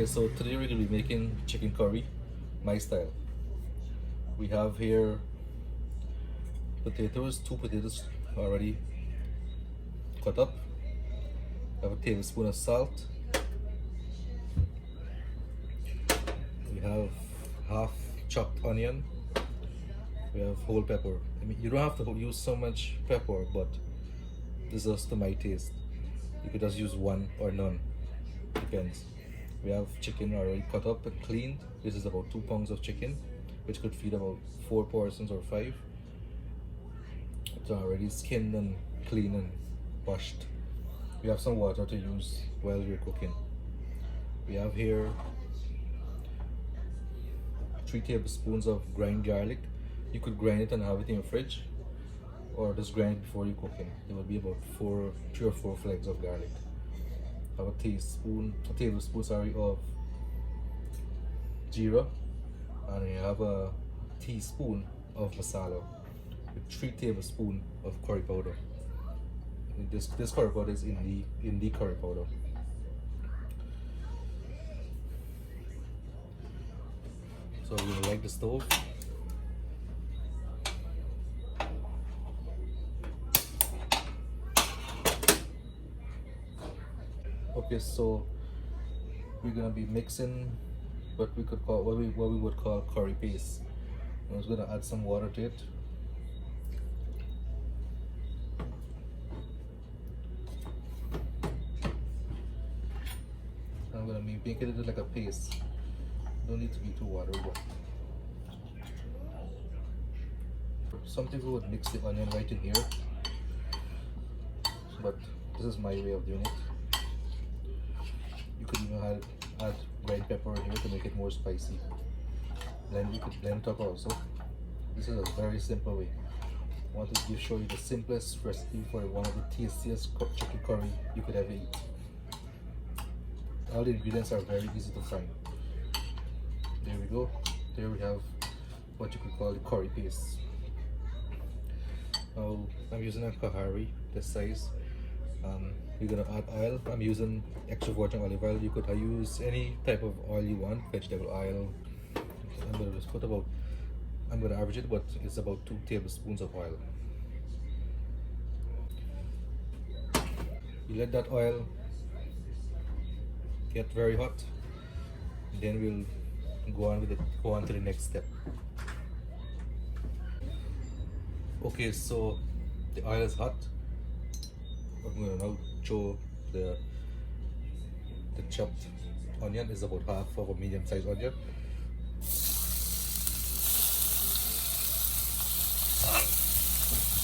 Okay, so today we're going to be making chicken curry, my style. We have here potatoes, two potatoes already cut up. We have a tablespoon of salt. We have half chopped onion. We have whole pepper. I mean, you don't have to use so much pepper, but this is just to my taste. You could just use one or none, depends. We have chicken already cut up and cleaned. This is about 2 pounds of chicken, which could feed about 4 persons or 5. It's already skinned and cleaned and washed. We have some water to use while we're cooking. We have here 3 tablespoons of ground garlic. You could grind it and have it in your fridge, or just grind it before you cook it. It will be about 3 or 4 flags of garlic. Have a tablespoon of jeera, and you have a teaspoon of masala with 3 tablespoons of curry powder. This curry powder is in the curry powder. So we're gonna light the stove. Okay, so we're gonna be mixing what we would call curry paste. I'm just gonna add some water to it. I'm gonna be making it like a paste. Don't need to be too watery. Some people would mix the onion right in here, but this is my way of doing it. You could even add red pepper in here to make it more spicy. Then you could blend it up also. This is a very simple way. I want to show you the simplest recipe for one of the tastiest chicken curry you could ever eat. All the ingredients are very easy to find. There we go. There we have what you could call the curry paste. Now I'm using a kahari this size. We're gonna add oil. I'm using extra virgin olive oil. You could use any type of oil you want, vegetable oil. I'm gonna just put I'm gonna average it, but it's about 2 tablespoons of oil. You let that oil get very hot, then we'll go on to the next step. Okay, so the oil is hot. I'm going to now show the chopped onion is about half of a medium-sized onion.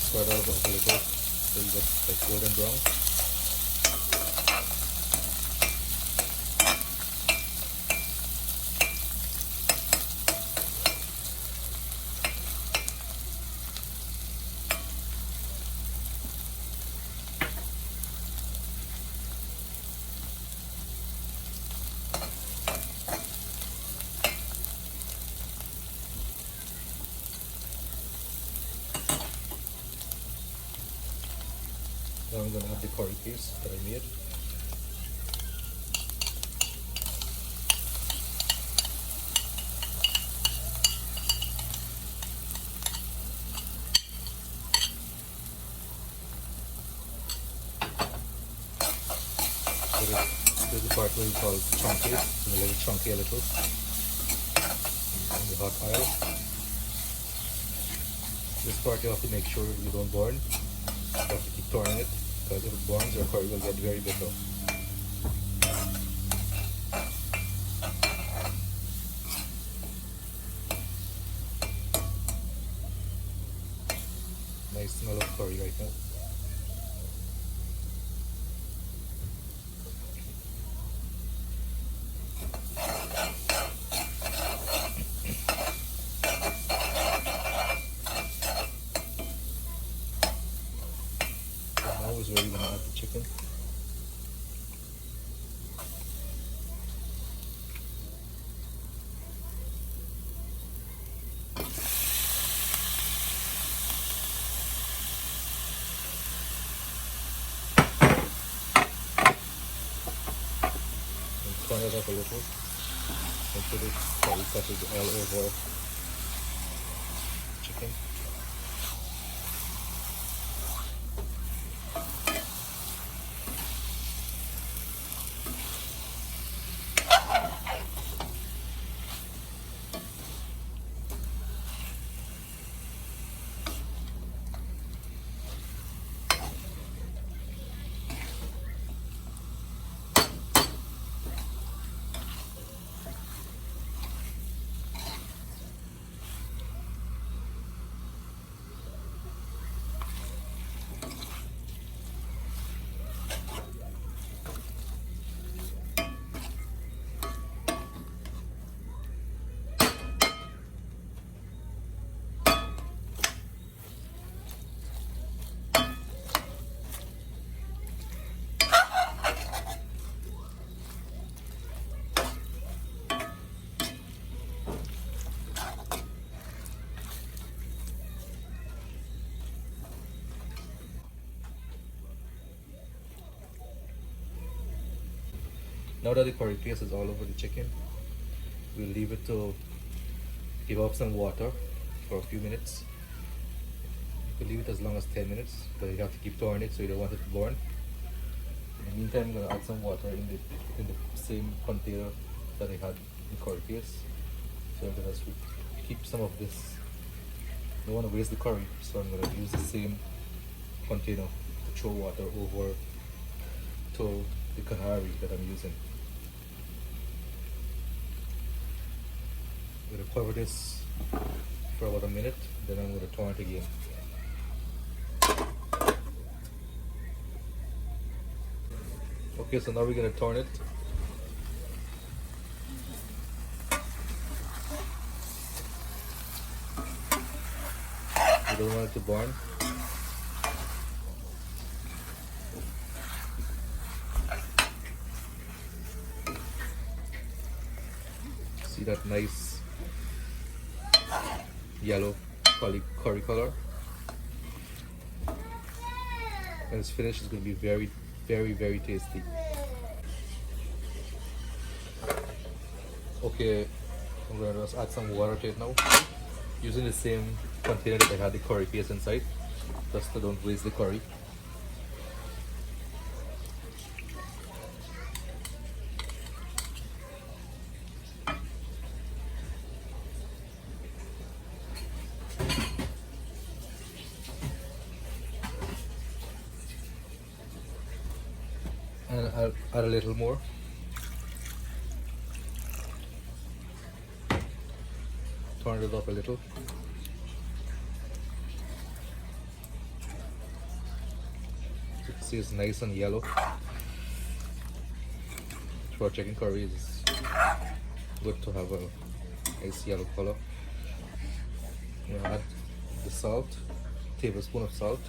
Spread out a little so you get like golden brown. Now I'm going to add the curry paste that I made. So this is the part where we call chunky. So we let it chunky a little in the hot oil. This part you have to make sure you don't burn. You have to keep turning it, because if it burns, your curry will get very bitter. Nice smell of curry right now. Now is where we're going to add the chicken. And turn it up a little. Make sure the curry touches all over chicken. Now that the curry paste is all over the chicken, we'll leave it to give up some water for a few minutes. You can leave it as long as 10 minutes, but you have to keep turning it so you don't want it to burn. In the meantime, I'm going to add some water in the same container that I had the curry paste. So I'm going to keep some of this. I don't want to waste the curry, so I'm going to use the same container to throw water over to the kahari that I'm using. I'm going to cover this for about a minute, then I'm going to turn it again. Okay, so now we're going to turn it. You don't want it to burn. See that nice yellow curry color? When it's finished, it's going to be very, very, very tasty. Okay, I'm going to just add some water to it now. Using the same container that I had the curry paste inside, just to don't waste the curry. And I'll add a little more. Turn it up a little. You can see it's nice and yellow. For chicken curry, it's good to have a nice yellow color. You add the salt, tablespoon of salt.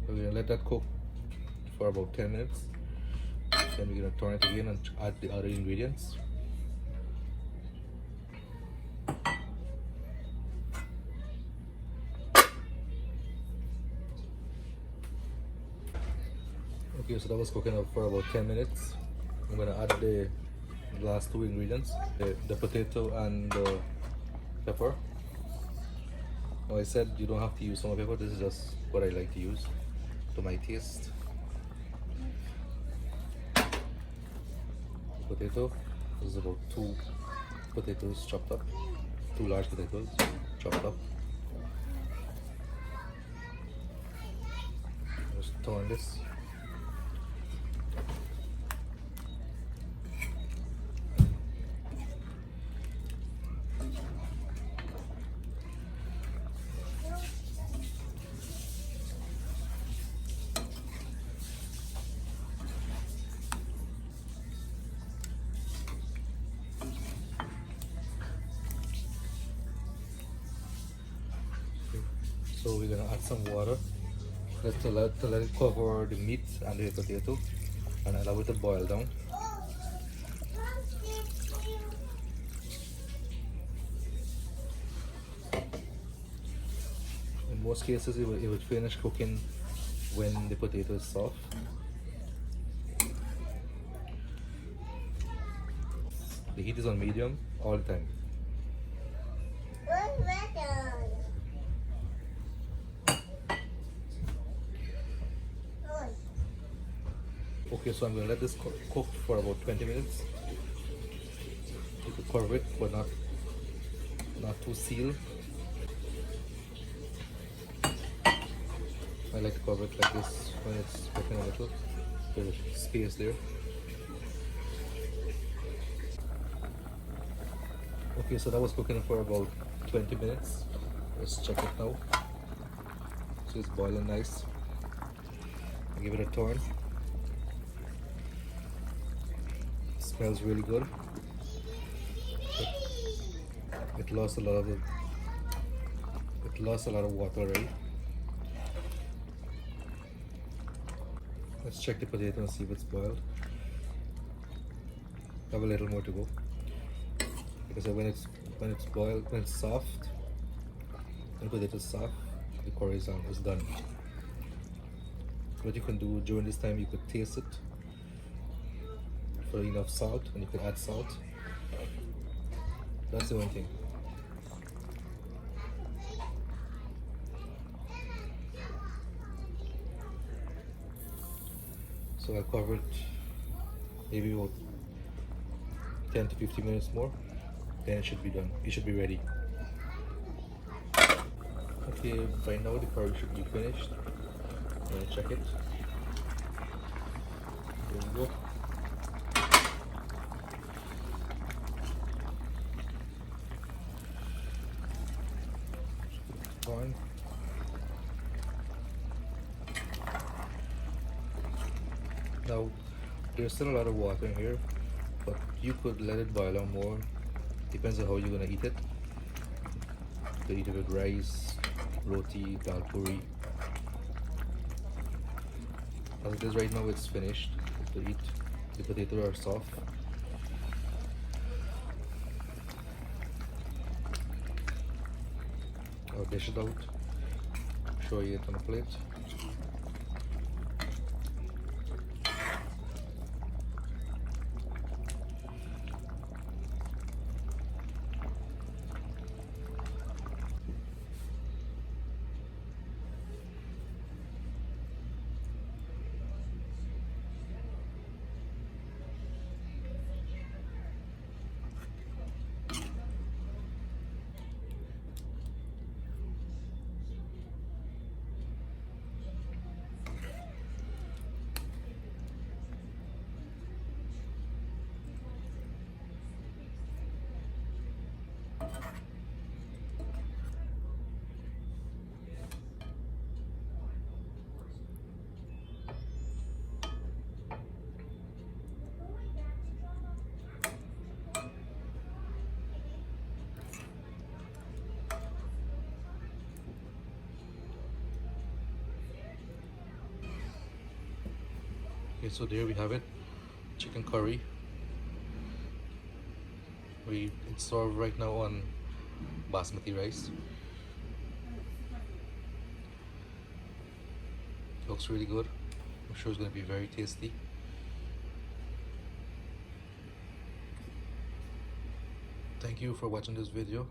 We're going to let that cook for about 10 minutes. Then we're going to turn it again and add the other ingredients. Okay, so that was cooking up for about 10 minutes. I'm going to add the last two ingredients, the potato and the pepper. Now I said you don't have to use some pepper, this is just what I like to use to my taste. The potato, this is about 2 potatoes chopped up, 2 large potatoes chopped up. Just turn this. So we're gonna add some water just to let it cover the meat and the potato and allow it to boil down. In most cases, it would finish cooking when the potato is soft. The heat is on medium all the time. Okay, so I'm going to let this cook for about 20 minutes. You could cover it, but not too sealed. I like to cover it like this when it's cooking a little. There's space there. Okay, so that was cooking for about 20 minutes. Let's check it now. So it's boiling nice. Give it a turn. Smells really good. It lost a lot of water already. Let's check the potato and see if it's boiled. Have a little more to go. Because when it's boiled, when it's soft, when the potato is soft, the curry is done. What you can do during this time, you could taste it for enough salt, and you could add salt. That's the one thing. So I'll cover it maybe about 10 to 15 minutes more, then it should be done. It should be ready. Okay, by now the curry should be finished. I'm gonna check it. There we go. Fine. Now, there's still a lot of water in here, but you could let it boil on more. Depends on how you're gonna eat it. You could eat it with rice, roti, dal puri. As it is right now, it's finished to eat. The potatoes are soft. I'll dish it out, show you it on a plate. Okay, so there we have it, chicken curry. It's served right now on basmati rice. Looks really good. I'm sure it's going to be very tasty. Thank you for watching this video.